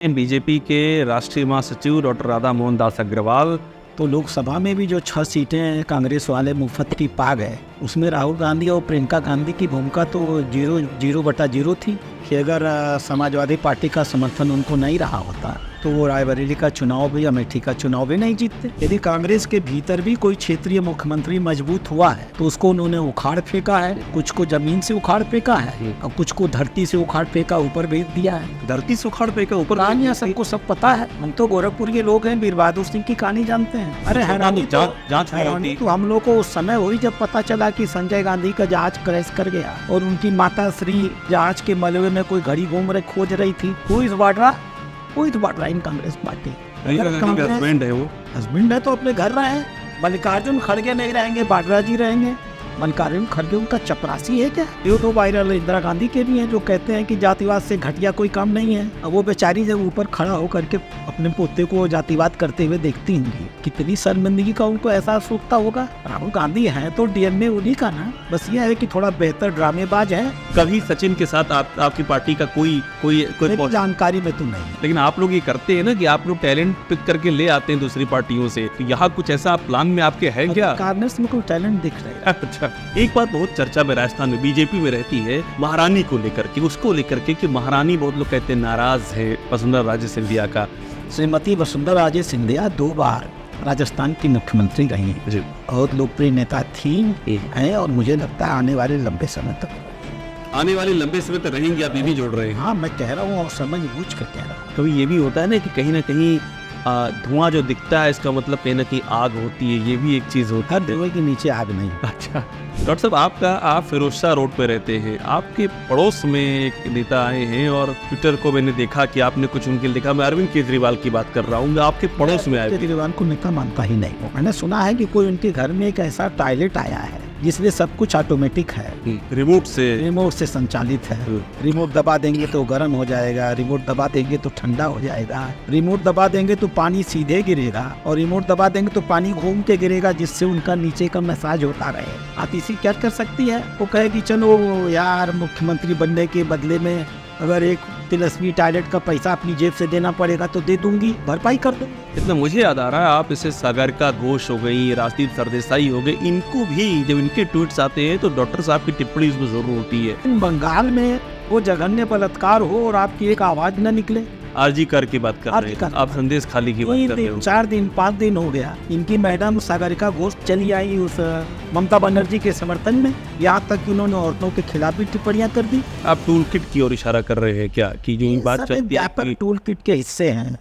BJP के राष्ट्रीय महासचिव डॉक्टर राधा मोहन दास अग्रवाल। तो लोकसभा में भी जो 6 सीटें कांग्रेस वाले मुफ्त की पा गए, उसमें राहुल गांधी और प्रियंका गांधी की भूमिका तो 0/0 थी कि अगर समाजवादी पार्टी का समर्थन उनको नहीं रहा होता तो वो रायबरेली का चुनाव भी, अमेठी का चुनाव भी नहीं जीतते। यदि कांग्रेस के भीतर भी कोई क्षेत्रीय मुख्यमंत्री मजबूत हुआ है तो उसको उन्होंने उखाड़ फेंका है, कुछ को जमीन से उखाड़ फेंका है और कुछ को धरती से उखाड़ फेंका ऊपर भेज दिया है। धरती से उखाड़ फेंका ऊपर, कहानियां सबको सब पता है। हम तो गोरखपुर के लोग हैं, वीर बहादुर सिंह की कहानी जानते हैं। अरे हैरानी तो हम लोग को उस समय हुई जब पता चला कि संजय गांधी का जहाज क्रैश कर गया और उनकी माता श्री जहाज के मलबे में कोई घड़ी घूम रही खोज रही थी। कोई बांट रहा इन कांग्रेस पार्टी। हस्बैंड है, वो हस्बैंड है तो अपने घर रहे। मल्लिकार्जुन खड़गे नहीं रहेंगे, वाड्रा जी रहेंगे। मल्लिकार्जुन खड़गे उनका चपरासी है क्या? ये तो वायरल इंदिरा गांधी के भी हैं जो कहते हैं कि जातिवाद से घटिया कोई काम नहीं है। अब वो बेचारी जब ऊपर खड़ा होकर के अपने पोते को जातिवाद करते हुए देखती होंगी, कितनी शर्मिंदगी का उनको एहसास होता होगा। राहुल गांधी है तो डीएनए उन्हीं का ना, बस ये है कि थोड़ा बेहतर ड्रामेबाज है। कभी सचिन के साथ आपकी पार्टी का कोई जानकारी में तो नहीं, लेकिन आप लोग ये करते हैं ना कि आप लोग टैलेंट पिक करके ले आते हैं दूसरी पार्टियों से। यहाँ कुछ ऐसा प्लान में आपके है क्या? कांग्रेस में कोई टैलेंट दिख रहा है? अच्छा, एक बात बहुत चर्चा में राजस्थान में बीजेपी में रहती है महारानी को लेकर के, उसको लेकर के कि महारानी, बहुत लोग कहते हैं नाराज है वसुंधरा राजे सिंधिया का। श्रीमती वसुंधरा राजे सिंधिया 2 बार राजस्थान की मुख्यमंत्री रही हैं, बहुत लोकप्रिय नेता थी हैं और मुझे लगता है आने वाले लंबे समय तक रहेंगे। आप ये भी जोड़ रहे हैं? हाँ, मैं कह रहा हूँ और समझ बूझ कर कह रहा हूँ। कभी ये भी होता है ना कि कहीं ना कहीं धुआं जो दिखता है इसका मतलब कहीं ना कहीं आग होती है, ये भी एक चीज होती है। हर धुएं के नीचे आग नहीं। अच्छा डॉक्टर साहब, आप फिरोजशाह रोड पे रहते हैं, आपके पड़ोस में एक नेता आए हैं और ट्विटर को मैंने देखा कि आपने कुछ उनके लिखा। मैं अरविंद केजरीवाल की बात कर रहा हूँ, आपके पड़ोस में आए। केजरीवाल को नेता मानता ही नहीं हूँ। मैंने सुना है कि कोई उनके घर में एक ऐसा टॉयलेट आया है जिसमें सब कुछ ऑटोमेटिक है, रिमोट से संचालित है। रिमोट दबा देंगे तो गर्म हो जाएगा, रिमोट दबा देंगे तो ठंडा हो जाएगा, रिमोट दबा देंगे तो पानी सीधे गिरेगा और रिमोट दबा देंगे तो पानी घूम के गिरेगा, जिससे उनका नीचे का मसाज होता रहे। आप इसी क्या कर सकती है? वो कहेगी चलो यार, मुख्यमंत्री बनने के बदले में अगर एक तिलस्मी टॉयलेट का पैसा अपनी जेब से देना पड़ेगा तो दे दूंगी, भरपाई कर दूंगी। इतना मुझे याद आ रहा है, आप इसे सागरिका घोष हो गई, राजदीप सरदेसाई हो गए, इनको भी जब इनके ट्वीट्स आते हैं तो डॉक्टर साहब की टिप्पणी इसमें जरूर होती है। बंगाल में वो जघन्य बलात्कार हो और आपकी एक आवाज न निकले। आरजी कर की बात कर रहे हैं आप, संदेश खाली की बात कर रहे हो। 4 दिन 5 दिन हो गया, इनकी मैडम सागरिका घोष चली आई उस ममता बनर्जी के समर्थन में, यहाँ तक कि उन्होंने औरतों के खिलाफ भी टिप्पणियां कर दी। आप टूल किट की ओर इशारा कर रहे हैं क्या, कि जो बात चलती है टूल किट के हिस्से हैं।